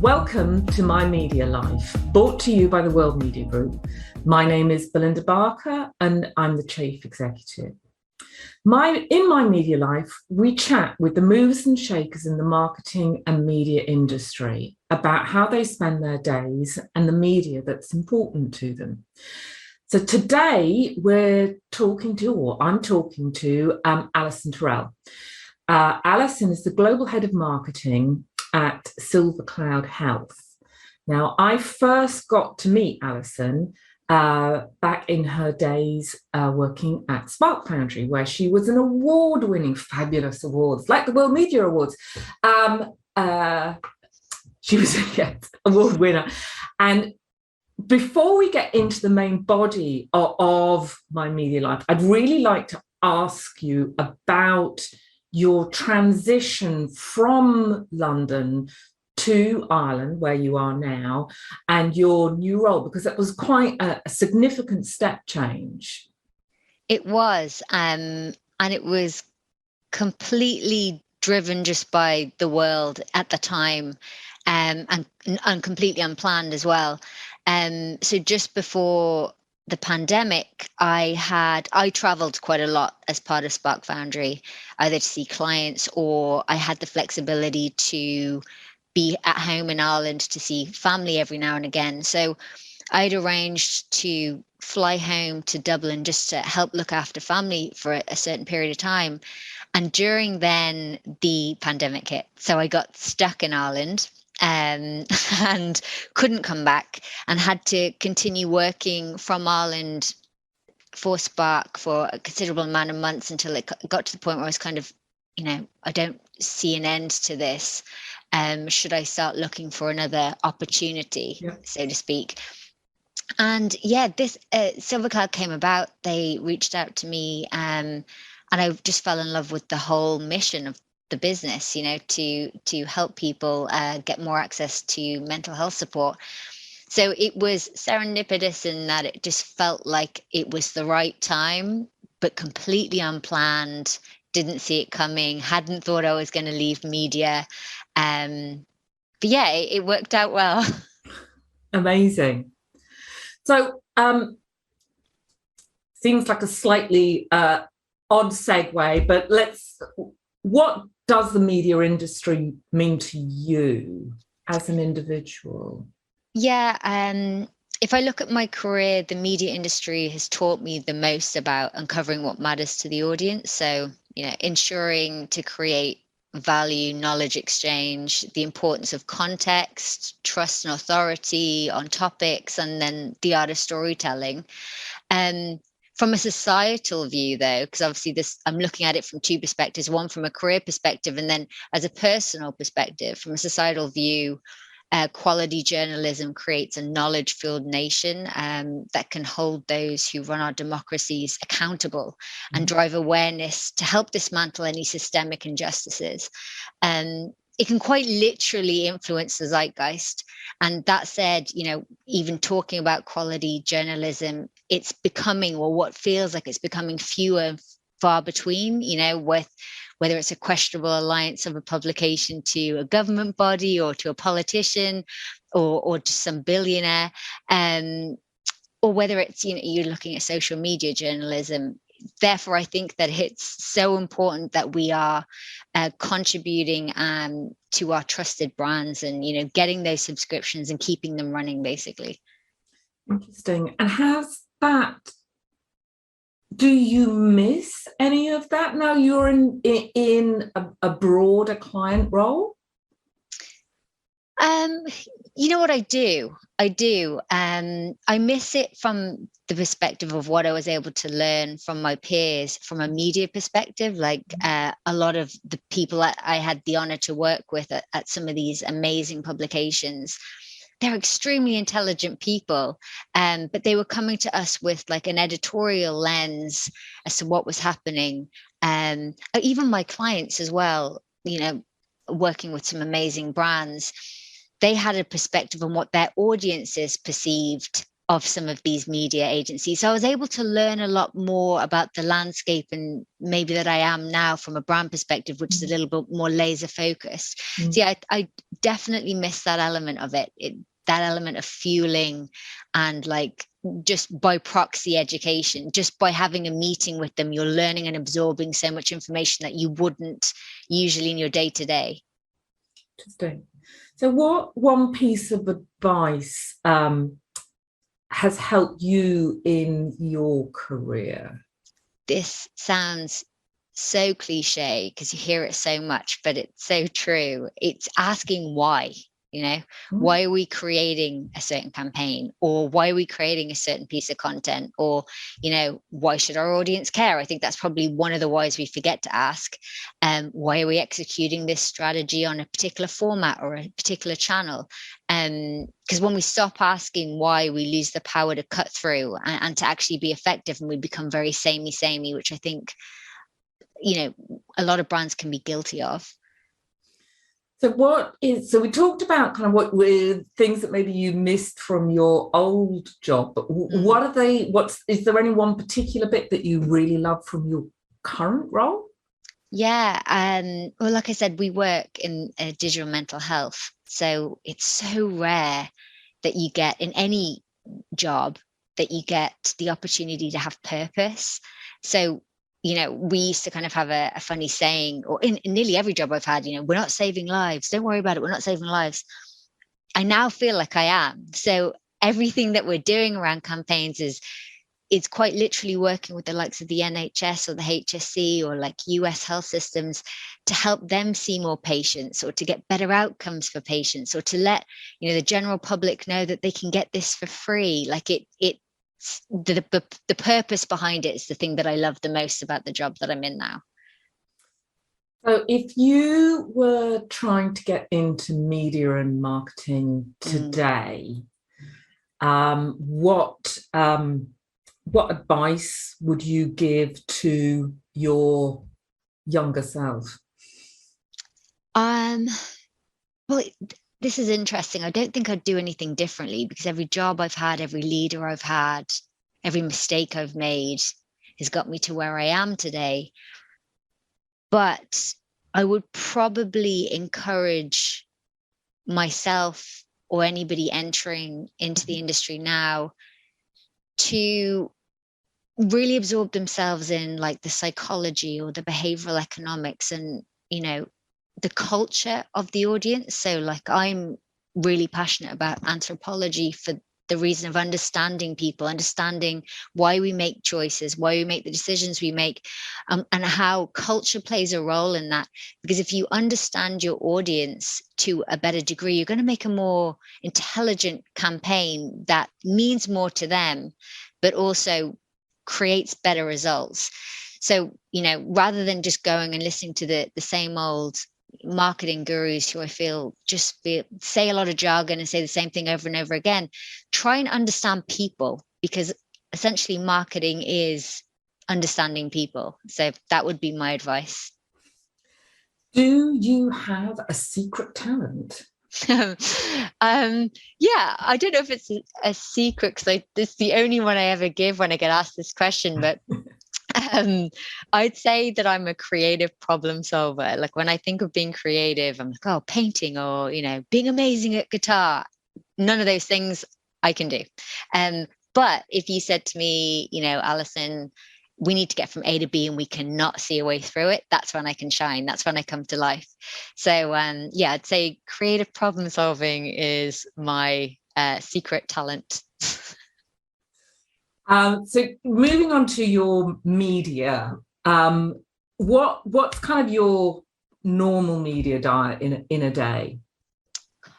Welcome to My Media Life, brought to you by the World Media Group. My name is Belinda Barker and I'm the Chief Executive. In My Media Life, we chat with the movers and shakers in the marketing and media industry about how they spend their days and the media that's important to them. So today I'm talking to Alison Tyrrell. Alison is the Global Head of Marketing at Silver Cloud Health. Now, I first got to meet Alison back in her days working at Spark Foundry, where she was an award-winning, fabulous awards, like the World Media Awards. She was an award winner. And before we get into the main body of My Media Life, I'd really like to ask you about your transition from London to Ireland, where you are now, and your new role, because that was quite a significant step change. It was, and it was completely driven just by the world at the time, and completely unplanned as well. So just before the pandemic, I traveled quite a lot as part of Spark Foundry, either to see clients or I had the flexibility to be at home in Ireland to see family every now and again. So I'd arranged to fly home to Dublin just to help look after family for a certain period of time. And during then the pandemic hit. So I got stuck in Ireland. And couldn't come back and had to continue working from Ireland for Spark for a considerable amount of months until it got to the point where I was kind of, I don't see an end to this. Should I start looking for another opportunity, so to speak? And this Silver Cloud came about. They reached out to me and I just fell in love with the whole mission of the business, to help people get more access to mental health support. So it was serendipitous in that it just felt like it was the right time, but completely unplanned, didn't see it coming, hadn't thought I was going to leave media. But it worked out well. Amazing. So seems like a slightly odd segue, but what does the media industry mean to you as an individual? If I look at my career, the media industry has taught me the most about uncovering what matters to the audience. So, ensuring to create value, knowledge exchange, the importance of context, trust and authority on topics, and then the art of storytelling. From a societal view, though, because obviously I'm looking at it from two perspectives, one from a career perspective and then as a personal perspective. From a societal view, quality journalism creates a knowledge-filled nation that can hold those who run our democracies accountable and drive awareness to help dismantle any systemic injustices. It can quite literally influence the zeitgeist. And that said, even talking about quality journalism, it's becoming, or what feels like it's becoming, fewer and far between, with whether it's a questionable alliance of a publication to a government body or to a politician or to some billionaire, or whether it's, you're looking at social media journalism. Therefore, I think that it's so important that we are contributing to our trusted brands and, getting those subscriptions and keeping them running, basically. Interesting. And do you miss any of that now you're in a broader client role? You know what I do? I miss it from the perspective of what I was able to learn from my peers from a media perspective. Like a lot of the people that I had the honor to work with at some of these amazing publications, they're extremely intelligent people, but they were coming to us with like an editorial lens as to what was happening. Even my clients as well, working with some amazing brands, they had a perspective on what their audiences perceived of some of these media agencies. So I was able to learn a lot more about the landscape, and maybe that I am now from a brand perspective, which is a little bit more laser focused. So yeah, I definitely miss that element of it, that element of fueling and like just by proxy education. Just by having a meeting with them, you're learning and absorbing so much information that you wouldn't usually in your day-to-day. Interesting. So what one piece of advice has helped you in your career? This sounds so cliche because you hear it so much, but it's so true. It's asking why. Why are we creating a certain campaign, or why are we creating a certain piece of content, or why should our audience care? I think that's probably one of the whys we forget to ask. Why are we executing this strategy on a particular format or a particular channel? Because when we stop asking why, we lose the power to cut through and to actually be effective, and we become very samey, which I think a lot of brands can be guilty of. So we talked about kind of what were things that maybe you missed from your old job, but what are they? Is there any one particular bit that you really love from your current role? Yeah. Well, like I said, we work in digital mental health. So it's so rare that you get in any job that you get the opportunity to have purpose. So we used to kind of have a funny saying, or in nearly every job I've had, we're not saving lives. Don't worry about it. We're not saving lives. I now feel like I am. So everything that we're doing around campaigns is quite literally working with the likes of the NHS or the HSC or like US health systems to help them see more patients, or to get better outcomes for patients, or to let the general public know that they can get this for free. Like the purpose behind it is the thing that I love the most about the job that I'm in now. So if you were trying to get into media and marketing today, what advice would you give to your younger self? Well, this is interesting. I don't think I'd do anything differently, because every job I've had, every leader I've had, every mistake I've made has got me to where I am today. But I would probably encourage myself or anybody entering into the industry now to really absorb themselves in like the psychology or the behavioral economics and, the culture of the audience. So like I'm really passionate about anthropology for the reason of understanding people, understanding why we make choices, why we make the decisions we make, and how culture plays a role in that. Because if you understand your audience to a better degree, you're going to make a more intelligent campaign that means more to them, but also creates better results. So, rather than just going and listening to the same old marketing gurus who I feel just say a lot of jargon and say the same thing over and over again, try and understand people, because essentially marketing is understanding people. So that would be my advice. Do you have a secret talent? Yeah, I don't know if it's a secret, because this is the only one I ever give when I get asked this question, but I'd say that I'm a creative problem solver. Like when I think of being creative, I'm like, oh, painting, or being amazing at guitar. None of those things I can do. But if you said to me, Alison, we need to get from A to B and we cannot see a way through it, that's when I can shine. That's when I come to life. So yeah, I'd say creative problem solving is my secret talent. So moving on to your media, what's kind of your normal media diet in a day?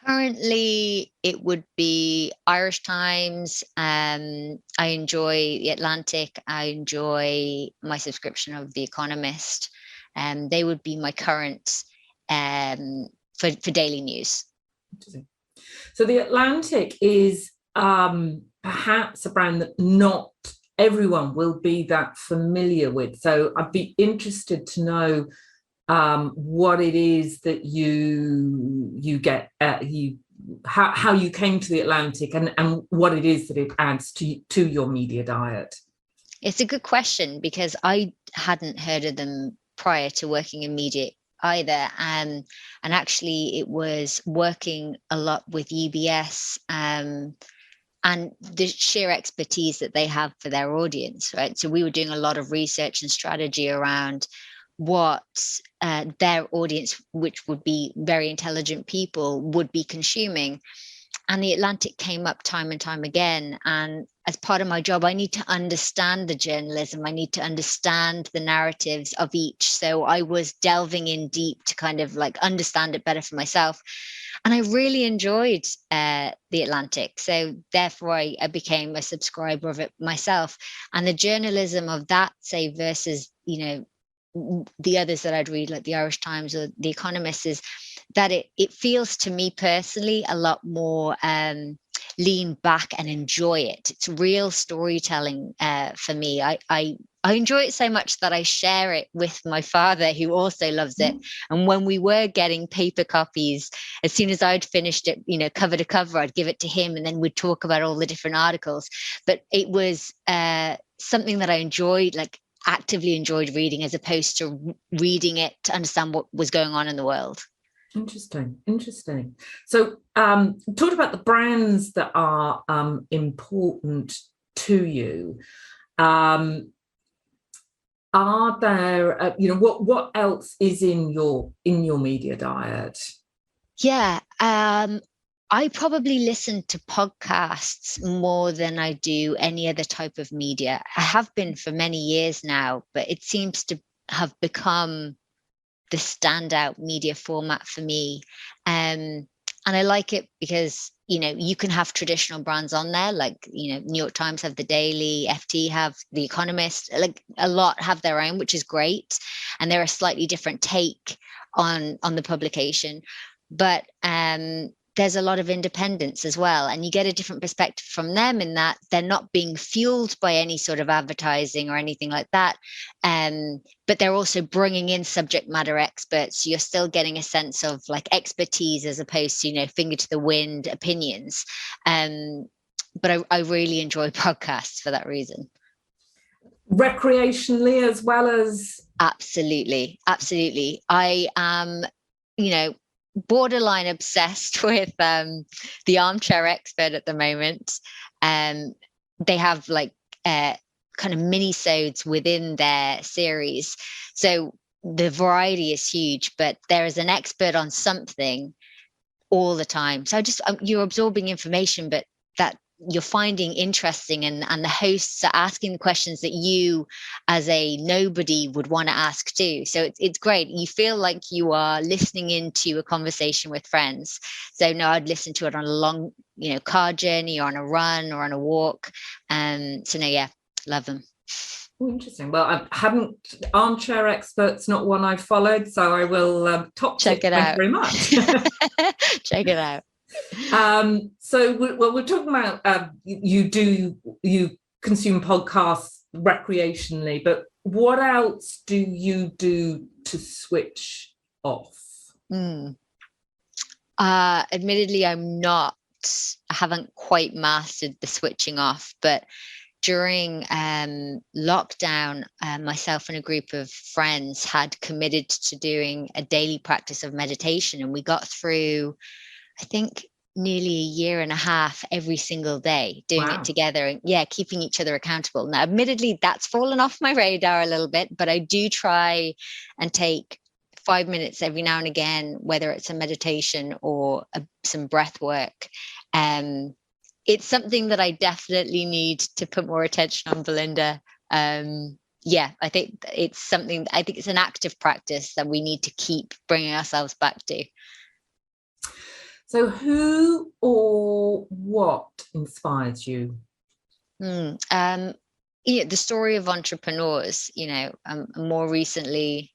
Currently, it would be Irish Times. I enjoy The Atlantic. I enjoy my subscription of The Economist. They would be my current for daily news. So The Atlantic is perhaps a brand that not everyone will be that familiar with. So I'd be interested to know what it is that you get how you came to the Atlantic and what it is that it adds to your media diet. It's a good question, because I hadn't heard of them prior to working in media either. And actually it was working a lot with UBS and the sheer expertise that they have for their audience, right? So we were doing a lot of research and strategy around what their audience, which would be very intelligent people, would be consuming. And the Atlantic came up time and time again. And as part of my job, I need to understand the journalism. I need to understand the narratives of each. So I was delving in deep to kind of like understand it better for myself. And I really enjoyed the Atlantic. So therefore, I became a subscriber of it myself. And the journalism of that, say, versus, the others that I'd read, like the Irish Times or the Economist, is that it feels to me personally a lot more lean back and enjoy it. It's real storytelling for me. I enjoy it so much that I share it with my father, who also loves it. And when we were getting paper copies, as soon as I'd finished it, cover to cover, I'd give it to him, and then we'd talk about all the different articles. But it was something that I enjoyed, like actively enjoyed reading, as opposed to reading it to understand what was going on in the world. Interesting. So talked about the brands that are important to you. Are there, what else is in your media diet? Yeah, I probably listen to podcasts more than I do any other type of media. I have been for many years now, but it seems to have become the standout media format for me. And I like it because, you can have traditional brands on there, like, New York Times have The Daily, FT have The Economist, like a lot have their own, which is great. And they're a slightly different take on the publication. But there's a lot of independence as well. And you get a different perspective from them in that they're not being fueled by any sort of advertising or anything like that. But they're also bringing in subject matter experts. So you're still getting a sense of like expertise as opposed to, finger to the wind opinions. But I really enjoy podcasts for that reason. Recreationally as well as? Absolutely. I am, borderline obsessed with the Armchair Expert at the moment. They have like kind of mini-sodes within their series, so the variety is huge, but there is an expert on something all the time. So you're absorbing information, but that you're finding interesting, and the hosts are asking the questions that you as a nobody would want to ask too. So it's great. You feel like you are listening into a conversation with friends. So no, I'd listen to it on a long, car journey or on a run or on a walk. So no, yeah, love them. Oh, interesting. Well, I haven't. Armchair Expert's not one I've followed, so I will check it out. Thank you very much. Check it out. So we're talking about you consume podcasts recreationally, but what else do you do to switch off? Admittedly, I haven't quite mastered the switching off, but during lockdown, myself and a group of friends had committed to doing a daily practice of meditation, and we got through, I think, nearly a year and a half every single day doing it together, and keeping each other accountable. Now, admittedly, that's fallen off my radar a little bit, but I do try and take 5 minutes every now and again, whether it's a meditation or some breath work. It's something that I definitely need to put more attention on, Belinda. I think it's something, I think it's an active practice that we need to keep bringing ourselves back to. So who or what inspires you? The story of entrepreneurs, more recently,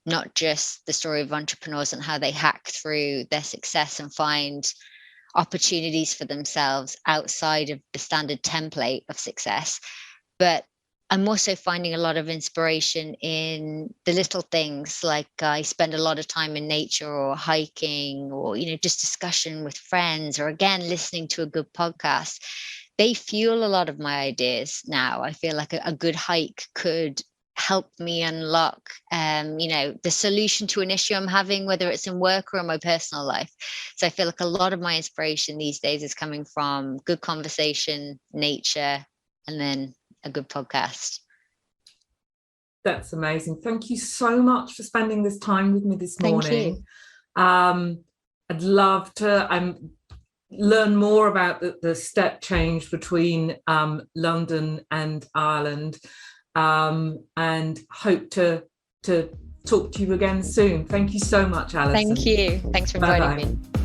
not just the story of entrepreneurs and how they hack through their success and find opportunities for themselves outside of the standard template of success, but I'm also finding a lot of inspiration in the little things, like I spend a lot of time in nature or hiking, or, just discussion with friends, or again, listening to a good podcast. They fuel a lot of my ideas now. I feel like a good hike could help me unlock, the solution to an issue I'm having, whether it's in work or in my personal life. So I feel like a lot of my inspiration these days is coming from good conversation, nature, and then a good podcast. That's amazing. Thank you so much for spending this time with me this morning. I'd love to learn more about the step change between London and Ireland, and hope to talk to you again soon. Thank you so much, Alison. Thank you. Thanks for inviting me.